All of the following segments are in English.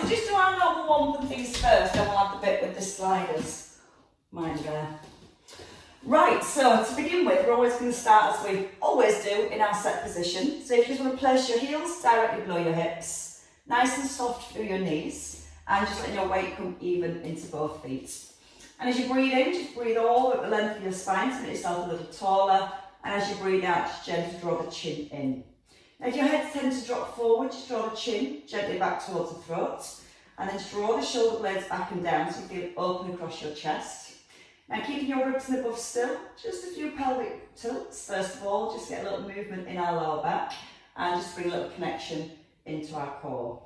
we'll just do our normal warm things first, then we'll have the bit with the sliders. Mind there. Right, so to begin with, we're always going to start as we always do in our set position. So if you just want to place your heels directly below your hips, nice and soft through your knees, and just let your weight come even into both feet. And as you breathe in, just breathe all at the length of your spine to make yourself a little taller. And as you breathe out, just gently draw the chin in. Now if your head tends to drop forward, just draw the chin gently back towards the throat. And then just draw the shoulder blades back and down so you feel open across your chest. Now keeping your ribs and above still, just a few pelvic tilts. First of all, just get a little movement in our lower back and just bring a little connection into our core.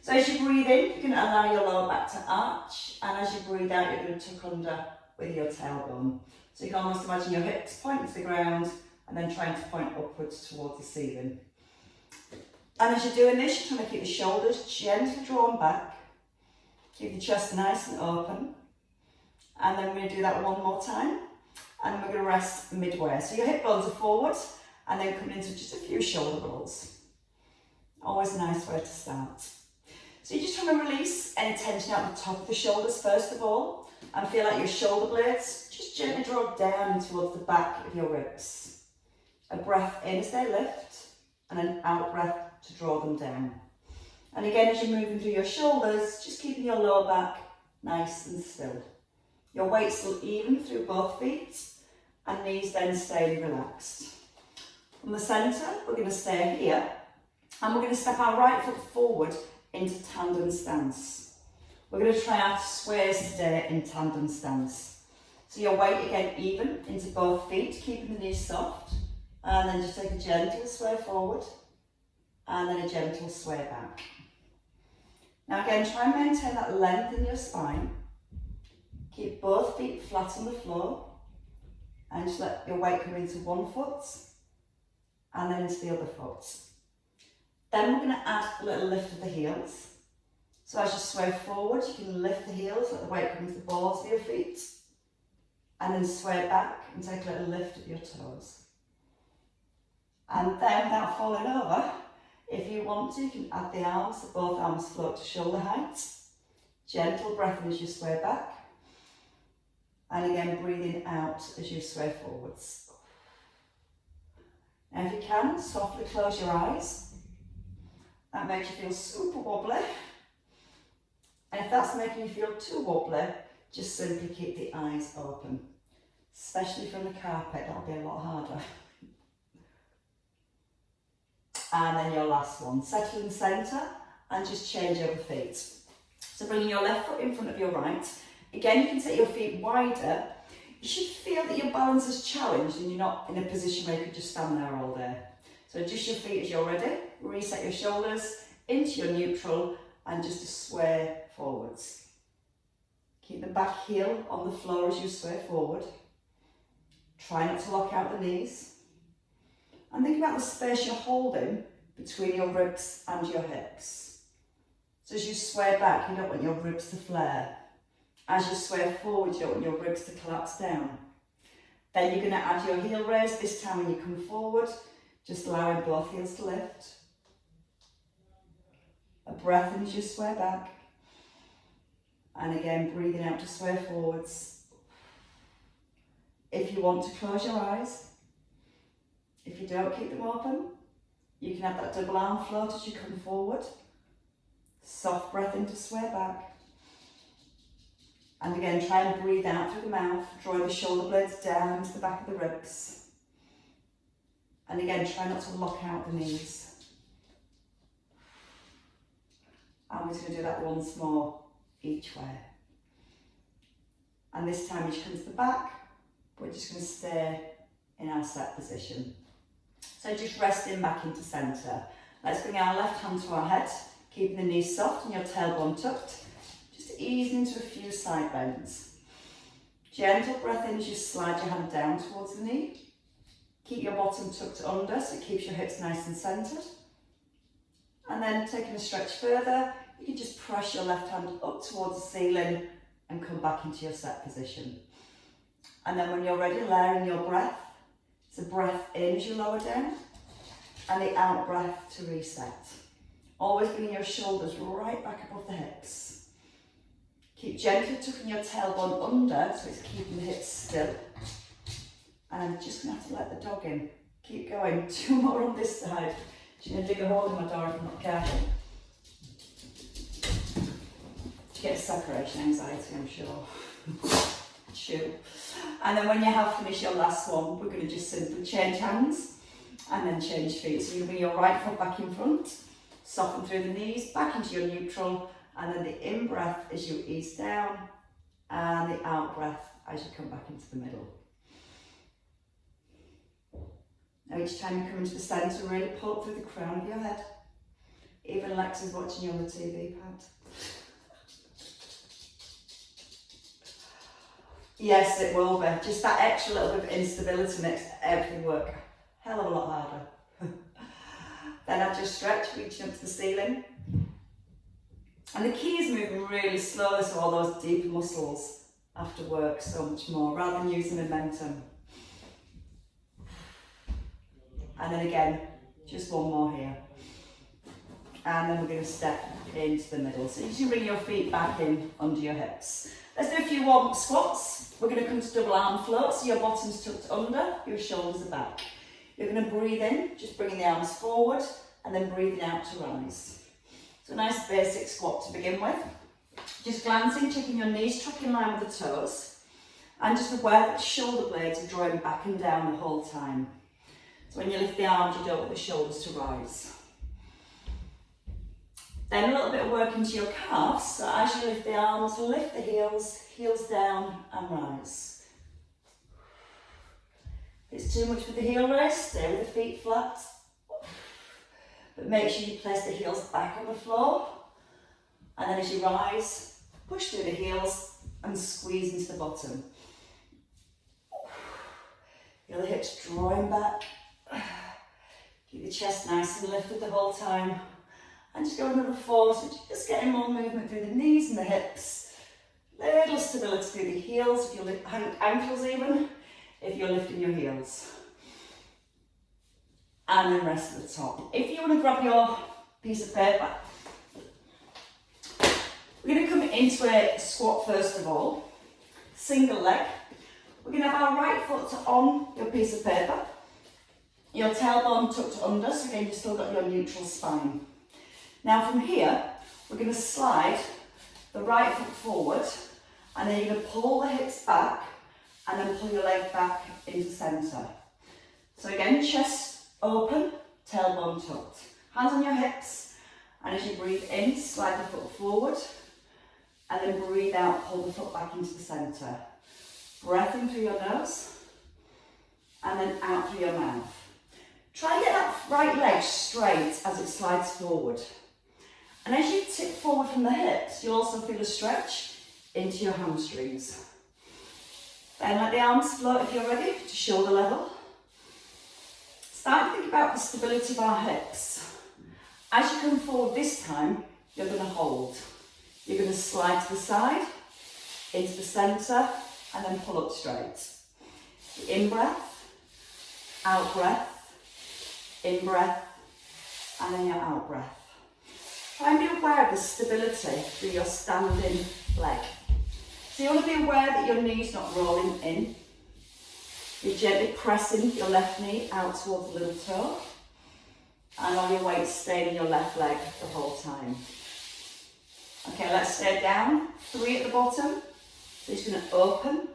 So as you breathe in, you can allow your lower back to arch, and as you breathe out, you're going to tuck under with your tailbone. So you can almost imagine your hips pointing to the ground and then trying to point upwards towards the ceiling. And as you're doing this, you're trying to keep the shoulders gently drawn back, keep the chest nice and open. And then we're going to do that one more time, and we're going to rest midway. So your hip bones are forward, and then coming into just a few shoulder rolls. Always a nice way to start. So you're just trying to release any tension out the top of the shoulders first of all, and feel like your shoulder blades just gently draw down towards the back of your ribs. A breath in as they lift, and an out breath to draw them down. And again, as you're moving through your shoulders, just keeping your lower back nice and still. Your weight still even through both feet, and knees then staying relaxed. From the centre, we're going to stay here, and we're going to step our right foot forward into tandem stance. We're going to try our sways today in tandem stance. So your weight again even into both feet, keeping the knees soft, and then just take a gentle sway forward, and then a gentle sway back. Now again, try and maintain that length in your spine. Keep both feet flat on the floor, and just let your weight come into one foot and then into the other foot. Then we're going to add a little lift of the heels. So as you sway forward, you can lift the heels, let the weight come into the balls of your feet, and then sway back and take a little lift of your toes. And then, without falling over, if you want to, you can add the arms, so both arms float to shoulder height. Gentle breath in as you sway back. And again, breathing out as you sway forwards. Now if you can, softly close your eyes. That makes you feel super wobbly. And if that's making you feel too wobbly, just simply keep the eyes open. Especially from the carpet, that'll be a lot harder. And then your last one, settle in the centre and just change over feet. So bringing your left foot in front of your right. Again, you can take your feet wider. You should feel that your balance is challenged and you're not in a position where you could just stand there all day. So adjust your feet as you're ready. Reset your shoulders into your neutral and just sway forwards. Keep the back heel on the floor as you sway forward. Try not to lock out the knees. And think about the space you're holding between your ribs and your hips. So as you sway back, you don't want your ribs to flare. As you sway forward, you don't want your ribs to collapse down. Then you're going to add your heel raise, this time when you come forward, just allowing both heels to lift. A breath in as you sway back. And again, breathing out to sway forwards. If you want to close your eyes, if you don't, keep them open. You can have that double arm float as you come forward. Soft breath in to sway back. And again, try and breathe out through the mouth, drawing the shoulder blades down into the back of the ribs. And again, try not to lock out the knees. And we're just going to do that once more, each way. And this time, as you come to the back, we're just going to stay in our set position. So just resting back into centre. Let's bring our left hand to our head, keeping the knees soft and your tailbone tucked. Just ease into a few side bends. Gentle breath in as you slide your hand down towards the knee. Keep your bottom tucked under so it keeps your hips nice and centred. And then taking a stretch further, you can just press your left hand up towards the ceiling and come back into your set position. And then when you're ready, layering your breath. It's a breath in as you lower down and the out breath to reset. Always bringing your shoulders right back above the hips. gently tucking your tailbone under so it's keeping the hips still. And I'm just going to have to let the dog in. Keep going. 2 more on this side. She's going to dig a hole in my door if I'm not careful. She gets separation anxiety, I'm sure. Chew. And then when you have finished your last one, we're going to just simply change hands and then change feet. So you're going to bring your right foot back in front, soften through the knees, back into your neutral, and then the in breath as you ease down, and the out breath as you come back into the middle. Now each time you come into the centre, really pull up through the crown of your head. Even Lex is watching you on the TV pad. Yes, it will be. Just that extra little bit of instability makes everything work a hell of a lot harder. Then I just stretch, reaching up to the ceiling. And the key is moving really slowly so all those deeper muscles have to work so much more rather than using momentum. And then again, just one more here. And then we're going to step into the middle. So you can bring your feet back in under your hips. Let's do a few warm squats. We're going to come to double arm float, so your bottom's tucked under, your shoulders are back. You're going to breathe in, just bringing the arms forward, and then breathing out to rise. So a nice basic squat to begin with. Just glancing, checking your knees, tuck in line with the toes, and just aware that the shoulder blades are drawing back and down the whole time. So when you lift the arms, you don't want the shoulders to rise. Then a little bit of work into your calves. So as you lift the arms, lift the heels, heels down and rise. If it's too much with the heel raise, stay with the feet flat. But make sure you place the heels back on the floor. And then as you rise, push through the heels and squeeze into the bottom. Feel the hips drawing back. Keep the chest nice and lifted the whole time. And just go another 4, so just getting more movement through the knees and the hips. Little stability through the heels, if you're ankles even, if you're lifting your heels. And then rest at the top. If you want to grab your piece of paper, we're going to come into a squat first of all. Single leg. We're going to have our right foot on your piece of paper. Your tailbone tucked under, so again you've still got your neutral spine. Now from here, we're going to slide the right foot forward, and then you're going to pull the hips back, and then pull your leg back into centre. So again, chest open, tailbone tucked. Hands on your hips, and as you breathe in, slide the foot forward, and then breathe out, pull the foot back into the centre. Breath in through your nose, and then out through your mouth. Try and get that right leg straight as it slides forward. And as you tip forward from the hips, you'll also feel a stretch into your hamstrings. Then let the arms float if you're ready to shoulder level. Start to think about the stability of our hips. As you come forward this time, you're going to hold. You're going to slide to the side, into the centre, and then pull up straight. In breath, out breath, in breath, and then your out breath. Try and be aware of the stability through your standing leg. So you want to be aware that your knee's not rolling in. You're gently pressing your left knee out towards the little toe, and all your weight staying in your left leg the whole time. Okay, let's stay down. 3 at the bottom. So you're just going to open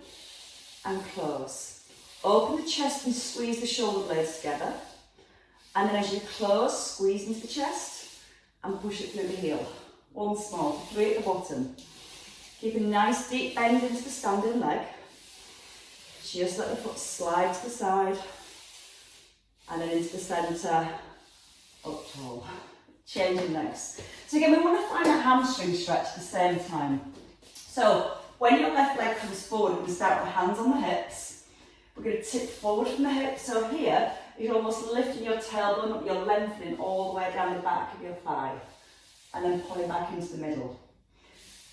and close. Open the chest and squeeze the shoulder blades together. And then as you close, squeeze into the chest and push it through the heel. Once more, 3 at the bottom. Keep a nice deep bend into the standing leg. Just let the foot slide to the side and then into the centre, up tall. Changing legs. So again, we want to find that hamstring stretch at the same time. So when your left leg comes forward, we're going to start with hands on the hips. We're going to tip forward from the hips. So here, you're almost lifting your tailbone up, you're lengthening all the way down the back of your thigh. And then pulling back into the middle.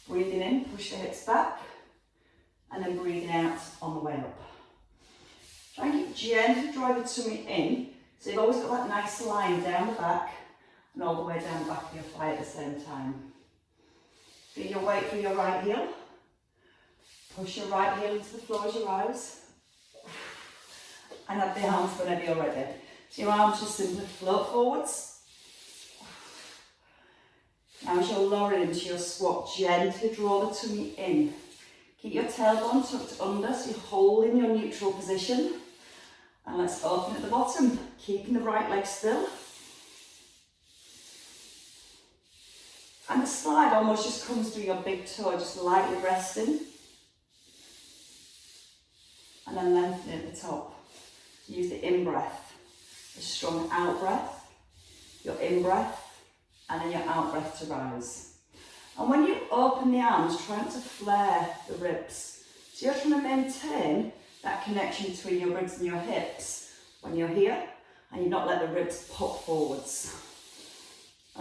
Breathing in, push the hips back. And then breathing out on the way up. Try and keep gently drawing the tummy in. So you've always got that nice line down the back and all the way down the back of your thigh at the same time. Feel your weight through your right heel Push your right heel into the floor as you rise. And have the arms whenever you're ready. So your arms just simply float forwards. Now as you're lowering into your squat, gently draw the tummy in. Keep your tailbone tucked under so you're holding your neutral position. And let's open at the bottom, keeping the right leg still. And the slide almost just comes through your big toe, just lightly resting. And then lengthening at the top. Use the in-breath, a strong out-breath, your in-breath, and then your out-breath to rise. And when you open the arms, try not to flare the ribs. So you're trying to maintain that connection between your ribs and your hips when you're here, and you not let the ribs pop forwards.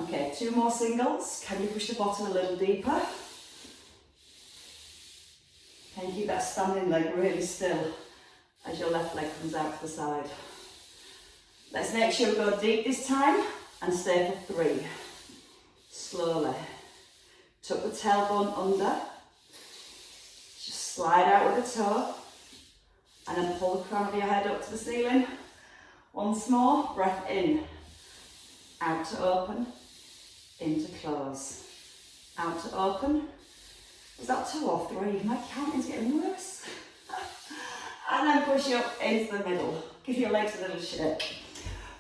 Okay, 2 more singles. Can you push the bottom a little deeper? Can you keep that standing leg really still as your left leg comes out to the side? Let's make sure we go deep this time and stay for 3. Slowly. Tuck the tailbone under. Just slide out with the toe. And then pull the crown of your head up to the ceiling. Once more, breath in. Out to open. In to close. Out to open. Was that 2 or 3? My counting's getting worse. And then push you up into the middle. Give your legs a little shake.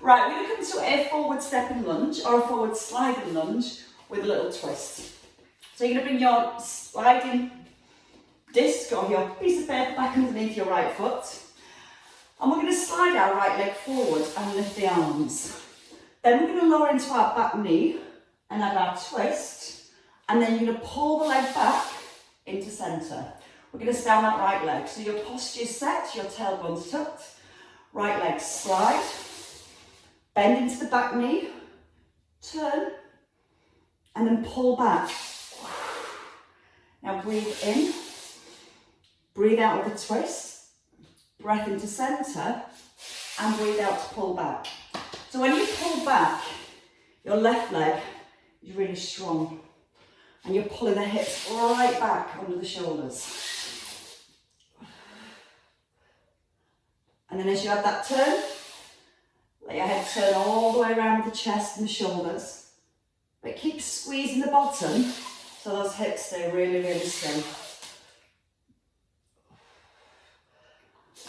Right, we're going to come to a forward stepping lunge or a forward sliding lunge with a little twist. So you're going to bring your sliding disc or your piece of paper back underneath your right foot. And we're going to slide our right leg forward and lift the arms. Then we're going to lower into our back knee and add our twist. And then you're going to pull the leg back into centre. We're going to stay on that right leg. So your posture is set, your tailbone's tucked. Right leg slide. Bend into the back knee. Turn. And then pull back. Now breathe in. Breathe out with a twist. Breath into centre. And breathe out to pull back. So when you pull back, your left leg is really strong. And you're pulling the hips right back under the shoulders. And then as you add that turn, let your head turn all the way around the chest and the shoulders. But keep squeezing the bottom so those hips stay really, really still.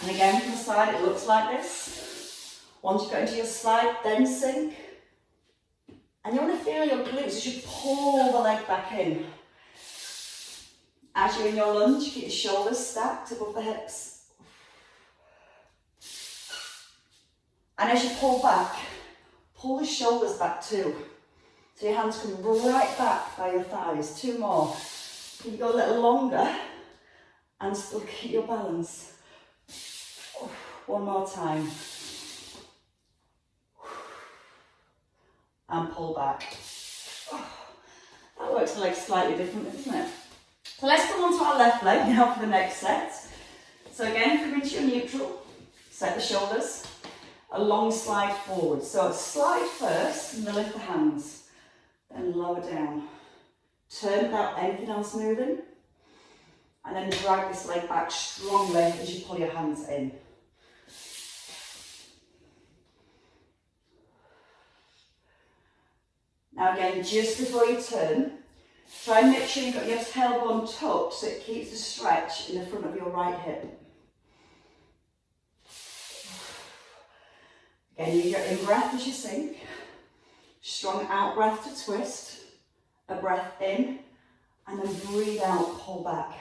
And again, from the side, it looks like this. Once you go into your slide, then sink. And you want to feel your glutes as you pull the leg back in. As you're in your lunge, keep your shoulders stacked above the hips. And as you pull back, pull the shoulders back too. So your hands come right back by your thighs. 2 more. You go a little longer and still keep your balance. 1 more time. And pull back. That works the leg slightly differently, doesn't it? So let's come on to our left leg now for the next set. So again, come into your neutral, set the shoulders, a long slide forward. So slide first and then lift the hands, then lower down. Turn without anything else moving, and then drag this leg back strongly as you pull your hands in. Now again, just before you turn, try and make sure you've got your tailbone tucked so it keeps a stretch in the front of your right hip. Again, use your in-breath as you sink. Strong out-breath to twist. A breath in, and then breathe out, pull back.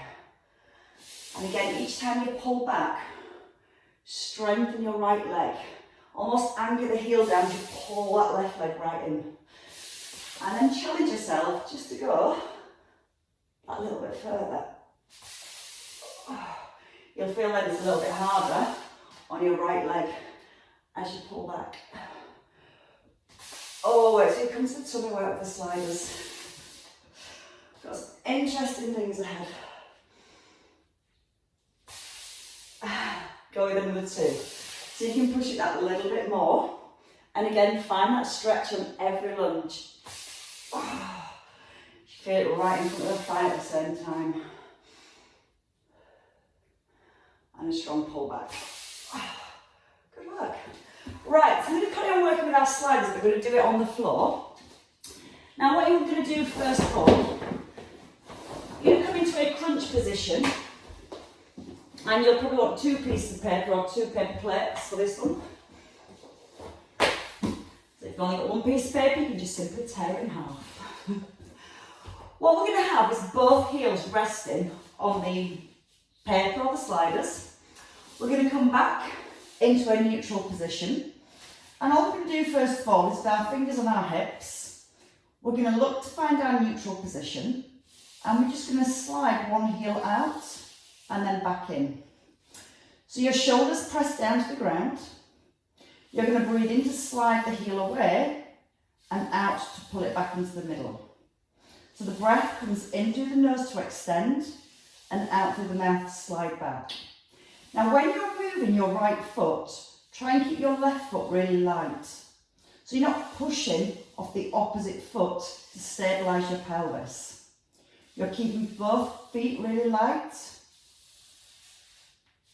And again, each time you pull back, strengthen your right leg. Almost anchor the heel down to pull that left leg right in. And then challenge yourself just to go that little bit further. You'll feel that it's a little bit harder on your right leg as you pull back. Oh, wait, so here comes the tummy work with the sliders. Got some interesting things ahead. Go with another 2. So you can push it that a little bit more. And again, find that stretch on every lunge. You feel it right in front of the thigh at the same time. and a strong pull back. Good work. Right, so I'm going to carry on working with our sliders, but we're going to do it on the floor. Now what you're going to do first of all, you're going to come into a crunch position, and you'll probably want 2 pieces of paper or 2 paper plates for this one. So if you've only got 1 piece of paper, you can just simply tear it in half. What we're going to have is both heels resting on the paper or the sliders. We're going to come back into a neutral position, and all we're going to do first of all is with our fingers on our hips, we're going to look to find our neutral position, and we're just going to slide one heel out and then back in. So your shoulders press down to the ground. You're going to breathe in to slide the heel away and out to pull it back into the middle. So the breath comes in through the nose to extend and out through the mouth to slide back. Now when you're moving your right foot, try and keep your left foot really light. So you're not pushing off the opposite foot to stabilise your pelvis. You're keeping both feet really light.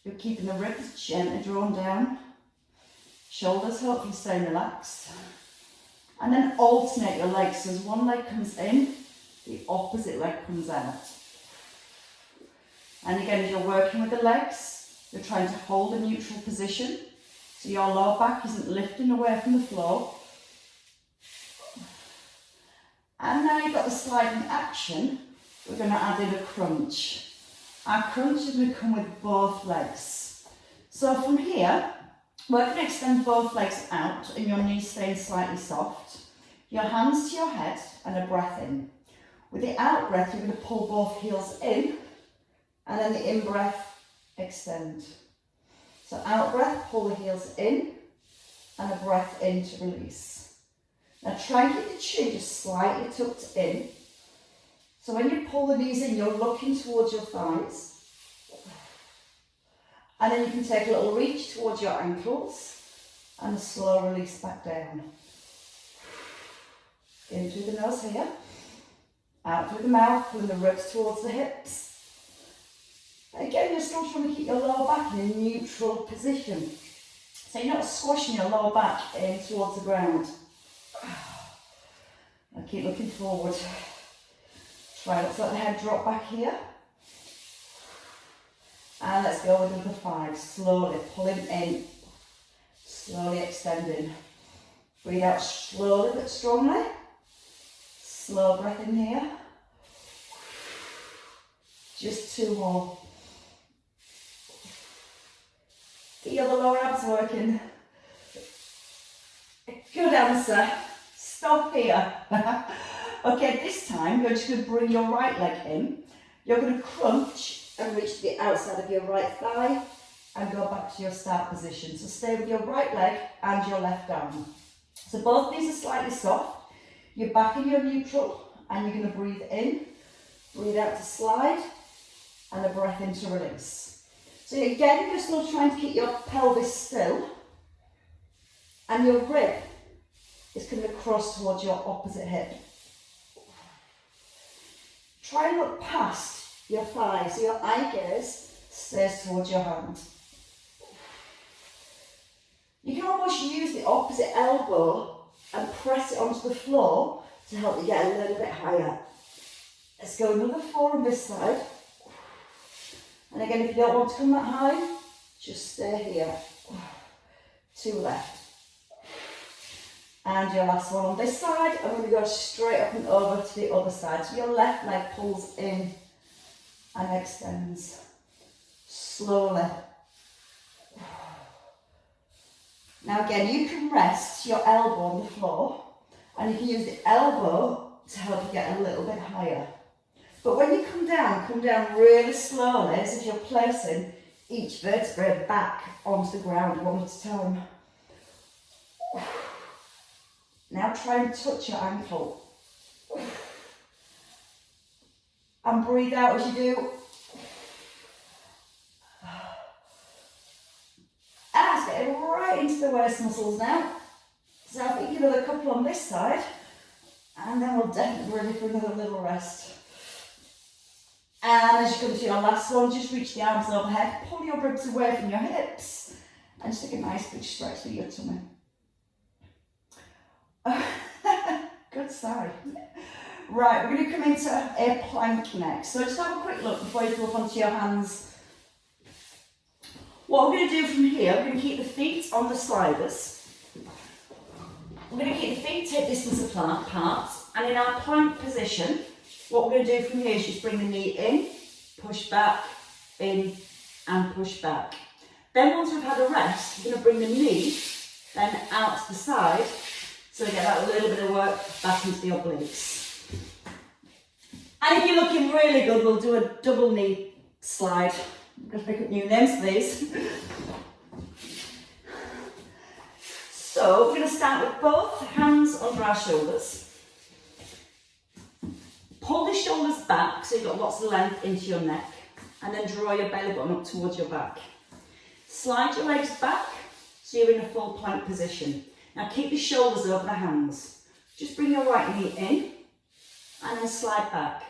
You're keeping the ribs gently drawn down. Shoulders hopefully staying relaxed. And then alternate your legs. So as one leg comes in, the opposite leg comes out. And again, as you're working with the legs, you're trying to hold a neutral position. So your lower back isn't lifting away from the floor. And now you've got the sliding action, we're going to add in a crunch. Our crunch is going to come with both legs. So from here, we're going to extend both legs out and your knees staying slightly soft. Your hands to your head and a breath in. With the out breath, you're going to pull both heels in, and then the in breath, extend. So out breath, pull the heels in, and a breath in to release. Now try and keep the chin just slightly tucked in. So when you pull the knees in, you're looking towards your thighs. And then you can take a little reach towards your ankles, and a slow release back down. In through the nose here. Out through the mouth, pulling the ribs towards the hips. Again, you're still trying to keep your lower back in a neutral position. So you're not squashing your lower back in towards the ground. And keep looking forward. Try not to let the head drop back here. And let's go with number 5. Slowly pulling in. Slowly extending. Breathe out slowly but strongly. Slow breath in here. Just 2 more. Feel the lower abs working. Good answer. Stop here. Okay, this time you're just going to bring your right leg in. You're going to crunch and reach to the outside of your right thigh and go back to your start position. So stay with your right leg and your left arm. So both knees are slightly soft. You're back in your neutral, and you're going to breathe in, breathe out to slide, and a breath in to release. So again, you're still trying to keep your pelvis still, and your rib is coming across towards your opposite hip. Try and look past your thigh, so your eye gaze stays towards your hand. You can almost use the opposite elbow and press it onto the floor to help you get a little bit higher. Let's go another 4 on this side. And again, if you don't want to come that high, just stay here. 2 left. And your last one on this side, and we're going to go straight up and over to the other side. So your left leg pulls in and extends slowly. Now again, you can rest your elbow on the floor, and you can use the elbow to help you get a little bit higher. But when you come down really slowly, as if you're placing each vertebrae back onto the ground one at a time. Now try and touch your ankle. And breathe out as you do. And it's getting right into the waist muscles now. So I think another couple on this side, and then we'll definitely be ready for another little rest. And as you come to your last one, just reach the arms overhead, pull your ribs away from your hips, and just take a nice big stretch through your tummy. Good side. Right, we're going to come into a plank next. So just have a quick look before you go up onto your hands. What we're going to do from here, we're going to keep the feet on the sliders. We're going to keep the feet hip distance apart, and in our plank position, what we're going to do from here is just bring the knee in, push back, in, and push back. Then once we've had a rest, we're going to bring the knee then out to the side, so we get that little bit of work back into the obliques. And if you're looking really good, we'll do a double knee slide. I'm going to pick up new names for these. So we're going to start with both hands under our shoulders. Pull the shoulders back so you've got lots of length into your neck, and then draw your belly button up towards your back. Slide your legs back so you're in a full plank position. Now keep your shoulders over the hands. Just bring your right knee in and then slide back.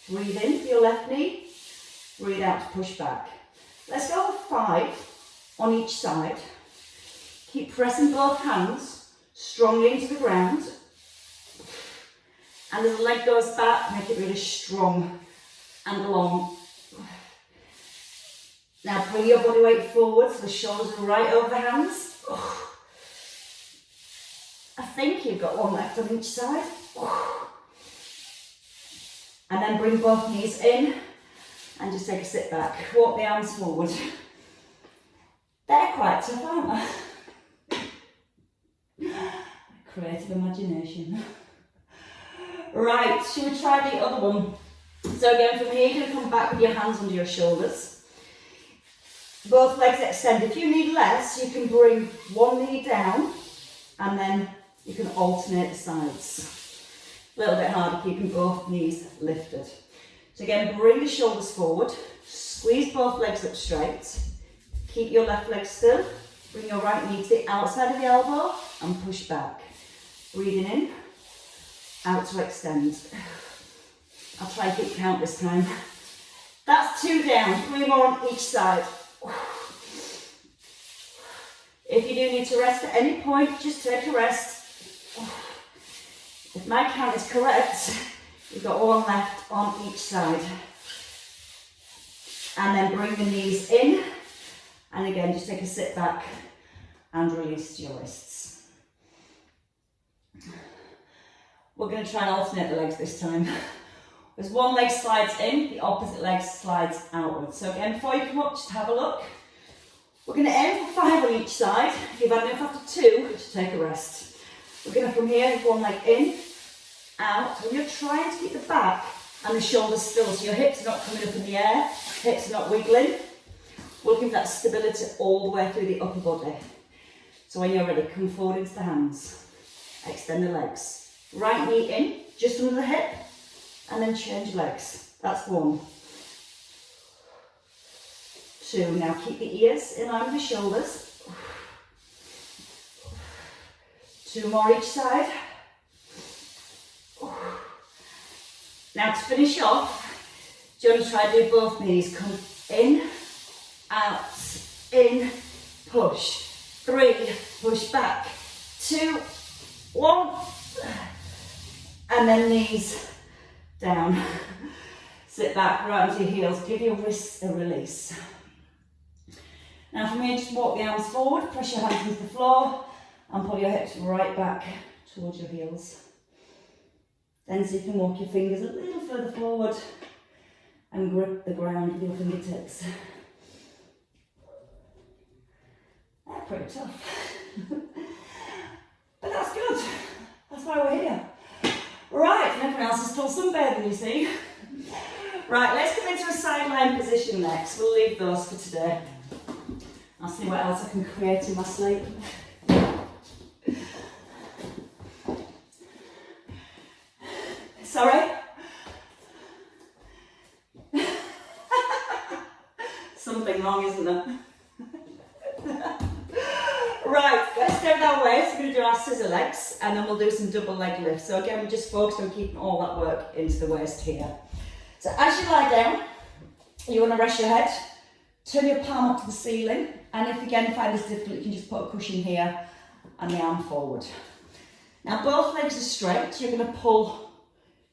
Breathe in for your left knee, breathe out to push back. Let's go with 5 on each side. Keep pressing both hands strongly into the ground. And as the leg goes back, make it really strong and long. Now bring your body weight forward so the shoulders are right over the hands. I think you've got one left on each side. And then bring both knees in and just take a sit back. Walk the arms forward. They're quite tough, aren't they? Creative imagination. Right, shall we try the other one? So again, from here, you're going to come back with your hands under your shoulders. Both legs extend. If you need less, you can bring one knee down and then you can alternate the sides. A little bit harder keeping both knees lifted. So again, bring the shoulders forward, squeeze both legs up straight, keep your left leg still, bring your right knee to the outside of the elbow and push back. Breathing in, out to extend. I'll try and keep count this time. That's 2 down, 3 more on each side. If you do need to rest at any point, just take a rest. If my count is correct, you've got 1 left on each side. And then bring the knees in. And again, just take a sit back and release your wrists. We're going to try and alternate the legs this time. As one leg slides in, the opposite leg slides outwards. So again, before you come up, just have a look. We're going to aim for 5 on each side. If you've had enough after 2, just take a rest. We're going to, from here, with one leg in, out, and you're trying to keep the back and the shoulders still, so your hips are not coming up in the air, hips are not wiggling. We're looking for that stability all the way through the upper body. So when you're ready, come forward into the hands, extend the legs. Right knee in, just under the hip, and then change legs. That's 1. 2, now keep the ears in line with the shoulders. 2 more each side. Now to finish off, do you want to try to do both knees? Come in, out, in, push. 3, push back. 2, 1, and then knees down. Sit back, right onto your heels, give your wrists a release. Now from here, just walk the arms forward, press your hands into the floor, and pull your hips right back towards your heels. Then so you can walk your fingers a little further forward and grip the ground with your fingertips. They're pretty tough. But that's good. That's why we're here. Right, and everyone else is still sunbathing, you see. Right, let's come into a side lying position next. We'll leave those for today. I'll see what else I can create in my sleep. Sorry? Something wrong, isn't there? Right, let's stay that way. So we're going to do our scissor legs and then we'll do some double leg lifts. So again, we just focus on keeping all that work into the waist here. So as you lie down, you want to rest your head, turn your palm up to the ceiling, and if again you find this difficult, you can just put a cushion here and the arm forward. Now both legs are straight, you're going to pull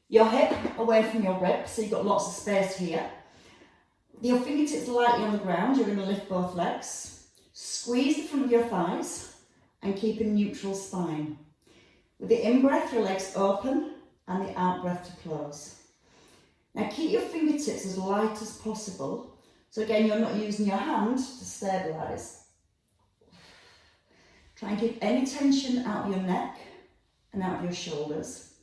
your hip away from your rib, so you've got lots of space here. Your fingertips lightly on the ground, you're going to lift both legs, squeeze the front of your thighs, and keep a neutral spine. With the in-breath, your legs open, and the out-breath to close. Now keep your fingertips as light as possible, so again you're not using your hand to stabilise. Try and keep any tension out of your neck and out of your shoulders.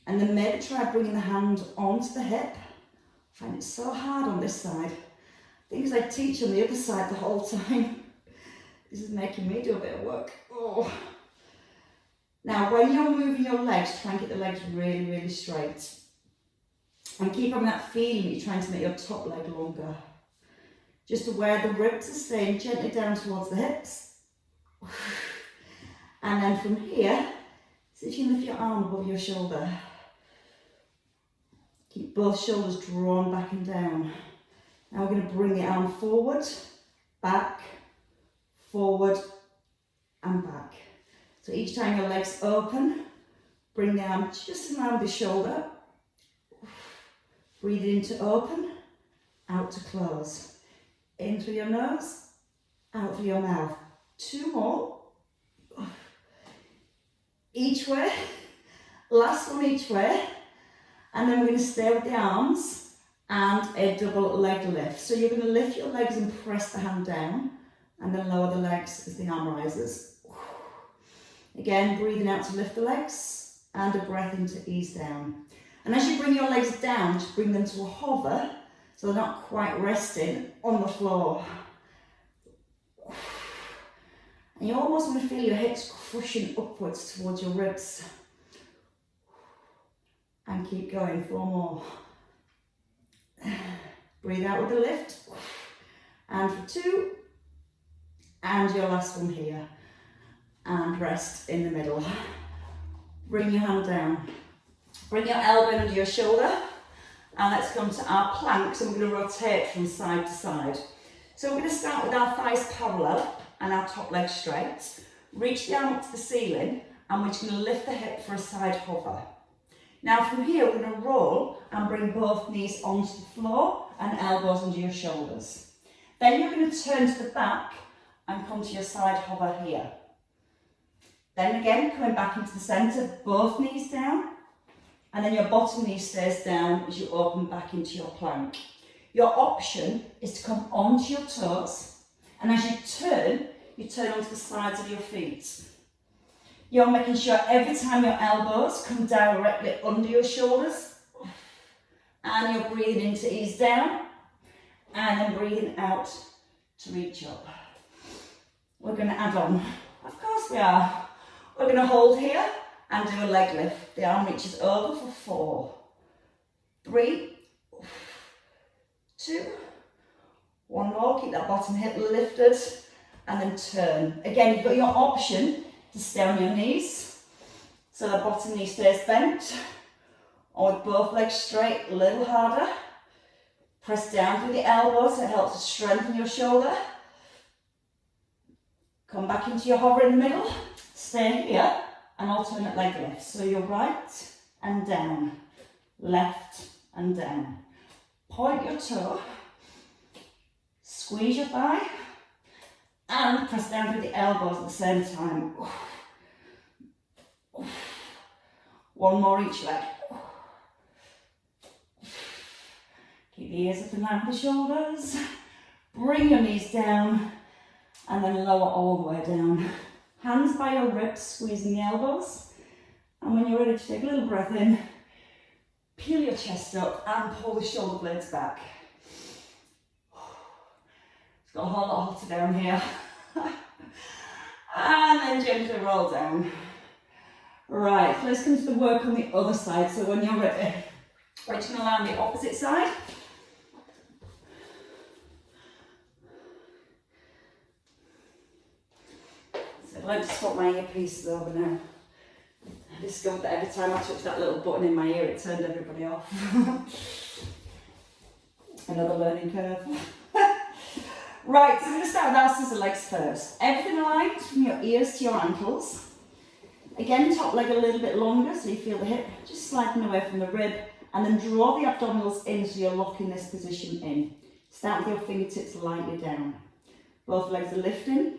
And then maybe try bringing the hand onto the hip. I find it so hard on this side. I think as I teach on the other side the whole time, this is making me do a bit of work. Oh. Now when you're moving your legs, try and get the legs really, really straight. And keep on that feeling that you're trying to make your top leg longer. Just aware the ribs are staying gently down towards the hips. And then from here, see if you can lift your arm above your shoulder. Keep both shoulders drawn back and down. Now we're going to bring the arm forward, back, forward, and back. So each time your legs open, bring the arm just around the shoulder. Breathe in to open, out to close. In through your nose, out through your mouth. 2 more. Each way. Last one each way. And then we're going to stay with the arms and a double leg lift. So you're going to lift your legs and press the hand down, and then lower the legs as the arm rises. Again, breathing out to lift the legs, and a breath in to ease down. And as you bring your legs down, just bring them to a hover, so they're not quite resting on the floor. And you almost want to feel your hips crushing upwards towards your ribs. And keep going, 4 more. Breathe out with a lift. And for 2. And your last one here. And rest in the middle. Bring your hand down. Bring your elbow under your shoulder. And let's come to our planks, and we're going to rotate from side to side. So we're going to start with our thighs parallel and our top leg straight. Reach the arm up to the ceiling, and we're just going to lift the hip for a side hover. Now from here we're going to roll and bring both knees onto the floor and elbows under your shoulders. Then you're going to turn to the back and come to your side hover here. Then again, coming back into the centre, both knees down, and then your bottom knee stays down as you open back into your plank. Your option is to come onto your toes, and as you turn onto the sides of your feet. You're making sure every time your elbows come directly under your shoulders, and you're breathing in to ease down, and then breathing out to reach up. We're going to add on. Of course we are. We're going to hold here and do a leg lift. The arm reaches over for 4, 3, 2, 1 more. Keep that bottom hip lifted, and then turn. Again, you've got your option to stay on your knees, so the bottom knee stays bent, or with both legs straight, a little harder. Press down through the elbows, so it helps to strengthen your shoulder. Come back into your hover in the middle, stay here, and alternate leg lifts. So you're right and down, left and down. Point your toe, squeeze your thigh, and press down through the elbows at the same time. 1 more each leg. Keep the ears up and down the shoulders. Bring your knees down, and then lower all the way down. Hands by your ribs, squeezing the elbows. And when you're ready to take a little breath in, peel your chest up and pull the shoulder blades back. It's got a whole lot hotter down here. And then gently roll down. Right, let's come to the work on the other side. So when you're ready, we're just going to land the opposite side. So I'd like to swap my earpieces over now. I discovered that every time I touched that little button in my ear, it turned everybody off. Another learning curve. Right, so I'm going to start with our scissor legs first. Everything aligned from your ears to your ankles. Again, top leg a little bit longer so you feel the hip just sliding away from the rib, and then draw the abdominals in so you're locking this position in. Start with your fingertips lightly down. Both legs are lifting.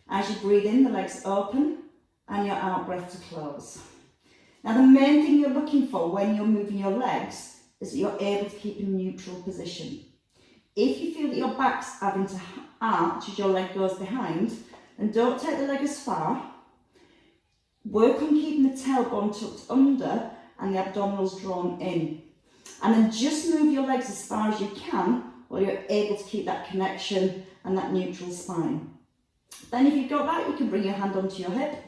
As you breathe in, the legs open and your out breath to close. Now the main thing you're looking for when you're moving your legs is that you're able to keep a neutral position. If you feel that your back's having to arch as your leg goes behind, then don't take the leg as far. Work on keeping the tailbone tucked under and the abdominals drawn in. And then just move your legs as far as you can while you're able to keep that connection and that neutral spine. Then if you've got that, you can bring your hand onto your hip.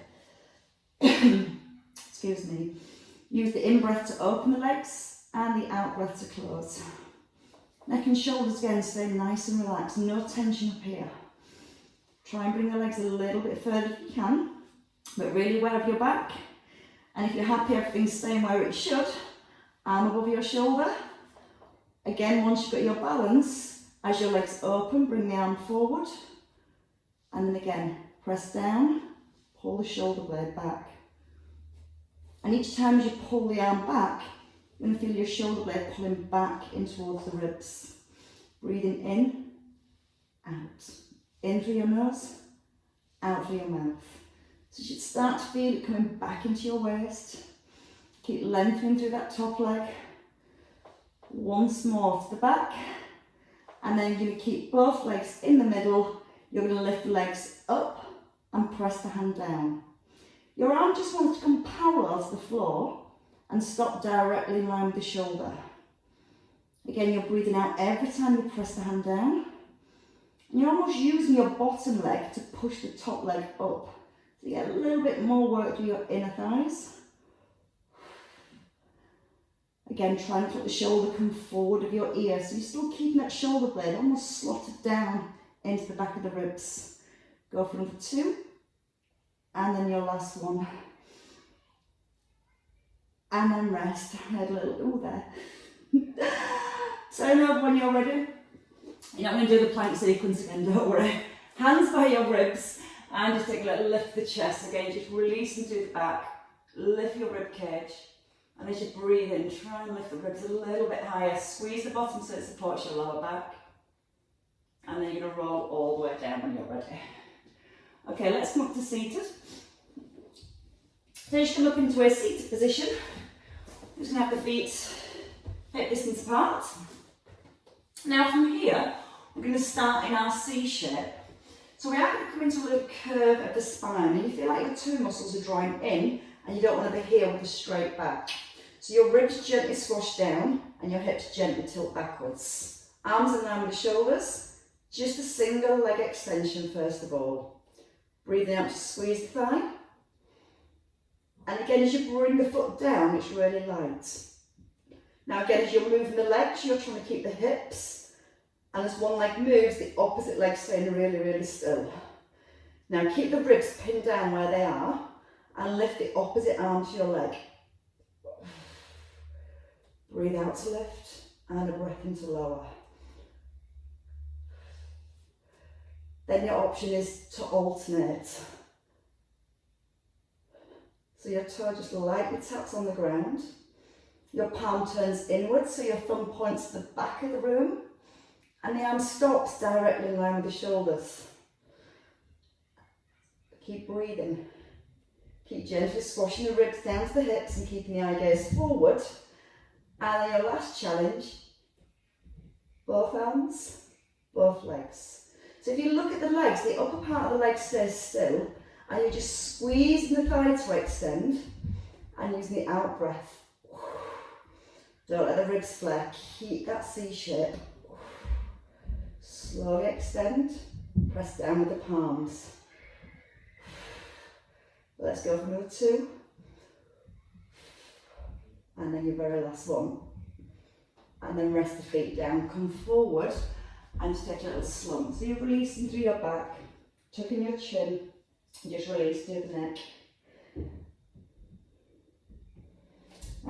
Excuse me. Use the in-breath to open the legs and the out-breath to close. Neck and shoulders again, stay nice and relaxed, no tension up here. Try and bring the legs a little bit further if you can, but really aware of your back. And if you're happy everything's staying where it should, arm above your shoulder. Again, once you've got your balance, as your legs open, bring the arm forward. And then again, press down, pull the shoulder blade back. And each time as you pull the arm back, you're going to feel your shoulder blade pulling back in towards the ribs. Breathing in, out. In through your nose, out through your mouth. So you should start to feel it coming back into your waist. Keep lengthening through that top leg. Once more to the back. And then you're going to keep both legs in the middle. You're going to lift the legs up and press the hand down. Your arm just wants to come parallel to the floor and stop directly in line with the shoulder. Again, you're breathing out every time you press the hand down. And you're almost using your bottom leg to push the top leg up. So you get a little bit more work through your inner thighs. Again, try and let the shoulder come forward of your ear. So you're still keeping that shoulder blade almost slotted down into the back of the ribs. Go for number 2. And then your last one. And then rest. I had a little ooh there. Turn over when you're ready. You're not going to do the plank sequence again, don't worry. Hands by your ribs and just take a little lift of the chest. Again, just releasing through the back. Lift your rib cage. And as you breathe in, try and lift the ribs a little bit higher. Squeeze the bottom so it supports your lower back. And then you're going to roll all the way down when you're ready. Okay, let's come up to seated. So you should come up into a seated position. You're just going to have the feet hip distance apart. Now from here, we're going to start in our C shape. So we are going to come into a little curve of the spine, and you feel like your two muscles are drawing in, and you don't want to be here with a straight back. So your ribs gently squash down, and your hips gently tilt backwards. Arms in line with the shoulders. Just a single leg extension first of all. Breathing out to squeeze the thigh. And again, as you bring the foot down, it's really light. Now again, as you're moving the legs, you're trying to keep the hips. And as one leg moves, the opposite leg staying really, really still. Now keep the ribs pinned down where they are and lift the opposite arm to your leg. Breathe out to lift and a breath in to lower. Then your option is to alternate. So your toe just lightly taps on the ground. Your palm turns inwards, so your thumb points to the back of the room. And the arm stops directly in line with the shoulders. Keep breathing. Keep gently squashing the ribs down to the hips and keeping the eye gaze forward. And then your last challenge, both arms, both legs. So if you look at the legs, the upper part of the leg stays still, and you're just squeezing the thigh to extend, and using the out breath. Don't let the ribs flare, keep that C shape. Slowly extend, press down with the palms. Let's go for another 2. And then your very last one. And then rest the feet down, come forward and just take a little slump. So you're releasing through your back, tucking your chin, and just release through the neck.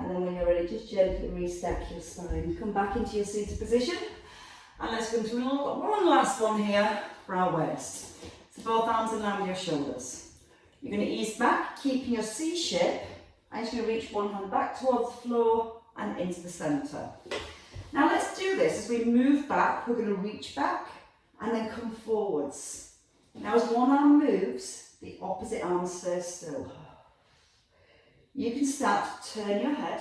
And then when you're ready, just gently restack your spine. Come back into your seated position. And let's go into one last one here for our waist. So both arms in line with your shoulders. You're going to ease back, keeping your C shape. I'm just going to reach one hand back towards the floor and into the centre. Now let's do this. As we move back, we're going to reach back and then come forwards. Now as one arm moves, the opposite arm stays still. You can start to turn your head.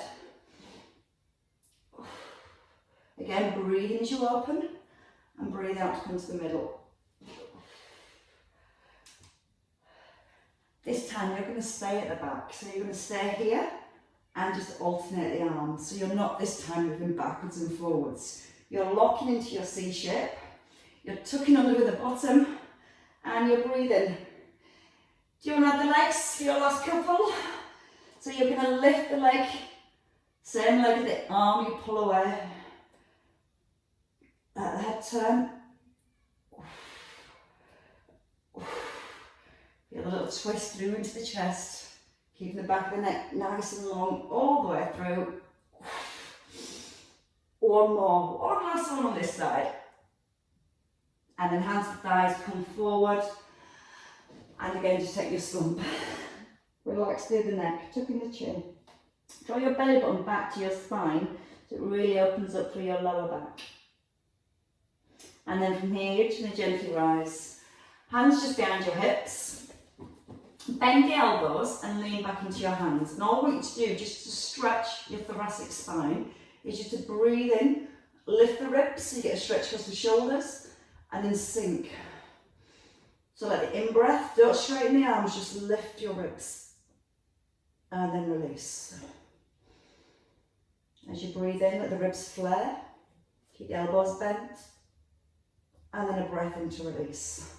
Again, breathe in as you open and breathe out to come to the middle. This time you're going to stay at the back. So you're going to stay here and just alternate the arms. So you're not this time moving backwards and forwards. You're locking into your C shape. You're tucking under with the bottom and you're breathing. Do you want to have the legs for your last couple? So you're going to lift the leg, same leg as the arm, you pull away. At the head turn. Feel a little twist through into the chest. Keeping the back of the neck nice and long all the way through. One more. One last one on this side. And then hands to thighs, come forward. And again, just take your slump. Relax through the neck, tuck in the chin. Draw your belly button back to your spine so it really opens up through your lower back. And then from here, you're just going to gently rise. Hands just behind your hips. Bend the elbows and lean back into your hands. And all I want you to do, just to stretch your thoracic spine, is just to breathe in, lift the ribs so you get a stretch across the shoulders, and then sink. So like the in-breath, don't straighten the arms, just lift your ribs. And then release. As you breathe in, let the ribs flare. Keep the elbows bent. And then a breath in to release.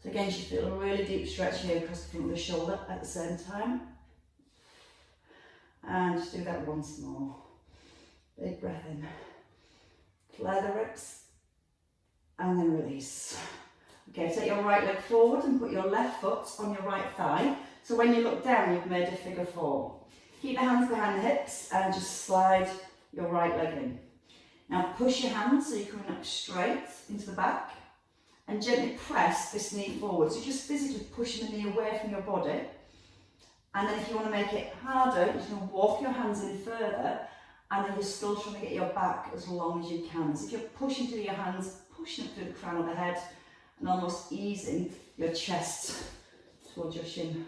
So again, you should feel a really deep stretch here across the front of the shoulder at the same time. And just do that once more. Big breath in. Flare the ribs. And then release. Okay, take your right leg forward and put your left foot on your right thigh. So when you look down, you've made a figure 4. Keep the hands behind the hips and just slide your right leg in. Now push your hands so you come up straight into the back and gently press this knee forward. So just physically pushing the knee away from your body. And then if you want to make it harder, you're just going to walk your hands in further and then you're still trying to get your back as long as you can. So if you're pushing through your hands, pushing up through the crown of the head and almost easing your chest towards your shin.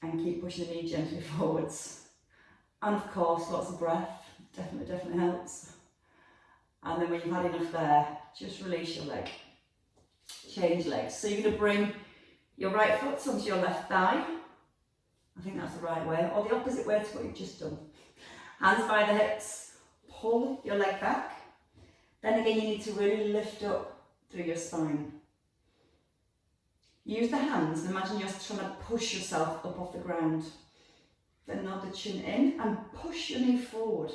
And keep pushing the knee gently forwards. And of course, lots of breath. Definitely helps. And then when you've had enough there, just release your leg. Change legs. So you're going to bring your right foot onto your left thigh. I think that's the right way. Or the opposite way to what you've just done. Hands by the hips. Pull your leg back. Then again, you need to really lift up through your spine. Use the hands and imagine you're trying to push yourself up off the ground. Then nod the chin in and push your knee forward.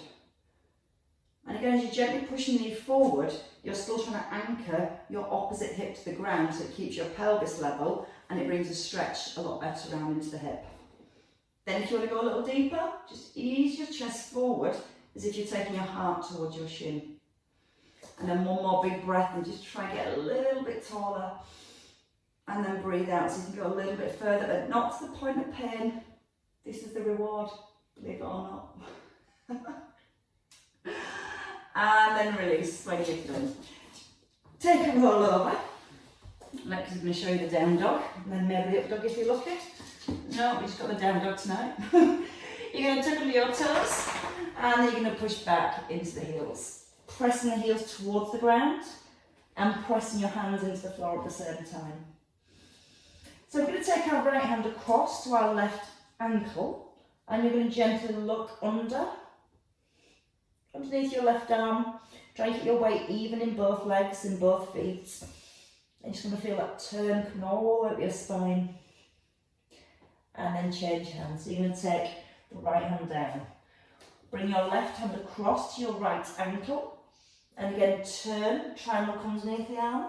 And again, as you gently push your knee forward, you're still trying to anchor your opposite hip to the ground so it keeps your pelvis level and it brings a stretch a lot better around into the hip. Then if you want to go a little deeper, just ease your chest forward as if you're taking your heart towards your shin. And then one more big breath and just try and get a little bit taller. And then breathe out so you can go a little bit further, but not to the point of pain. This is the reward, believe it or not. And then release when you're done. Take a roll over. Lex is going to show you the down dog, and then maybe the up dog if you're lucky. No, we just got the down dog tonight. You're going to tuck under your toes, and then you're going to push back into the heels. Pressing the heels towards the ground, and pressing your hands into the floor at the same time. So we're going to take our right hand across to our left ankle, and you're going to gently look underneath your left arm. Try and keep your weight even in both legs and both feet. And you're just going to feel that turn coming all the way up your spine. And then change hands. So you're going to take the right hand down. Bring your left hand across to your right ankle. And again, turn, try and look underneath the arm.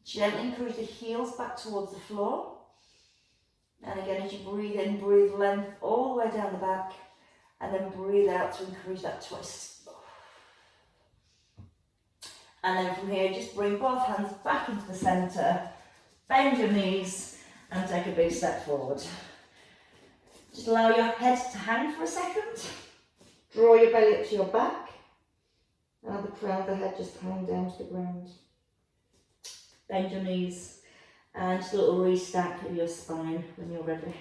Gently encourage the heels back towards the floor. And again, as you breathe in, breathe length all the way down the back. And then breathe out to encourage that twist. And then from here, just bring both hands back into the centre, bend your knees, and take a big step forward. Just allow your head to hang for a second. Draw your belly up to your back. And at the crown of the head, just hang down to the ground. Bend your knees, and just a little restack of your spine when you're ready.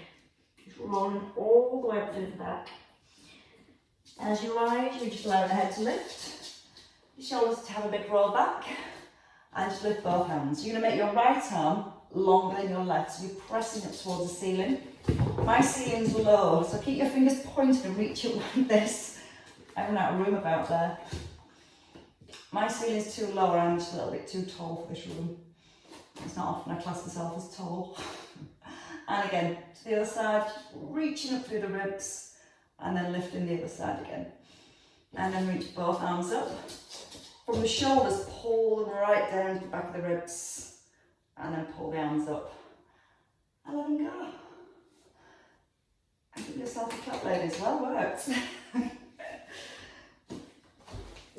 Just rolling all the way up to the back. As you rise, you just allow the head to lift, your shoulders to have a big roll back, and just lift both hands. You're going to make your right arm longer than your left, so you're pressing up towards the ceiling. My ceiling's low, so keep your fingers pointed and reach up like this. I run out of room about there. My ceiling's too low, or I'm just a little bit too tall for this room. It's not often I class myself as tall. And again, to the other side, just reaching up through the ribs, and then lifting the other side again. And then reach both arms up. From the shoulders, pull them right down to the back of the ribs, and then pull the arms up. And let them go. And give yourself a clap, ladies. Well worked.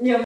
Yeah.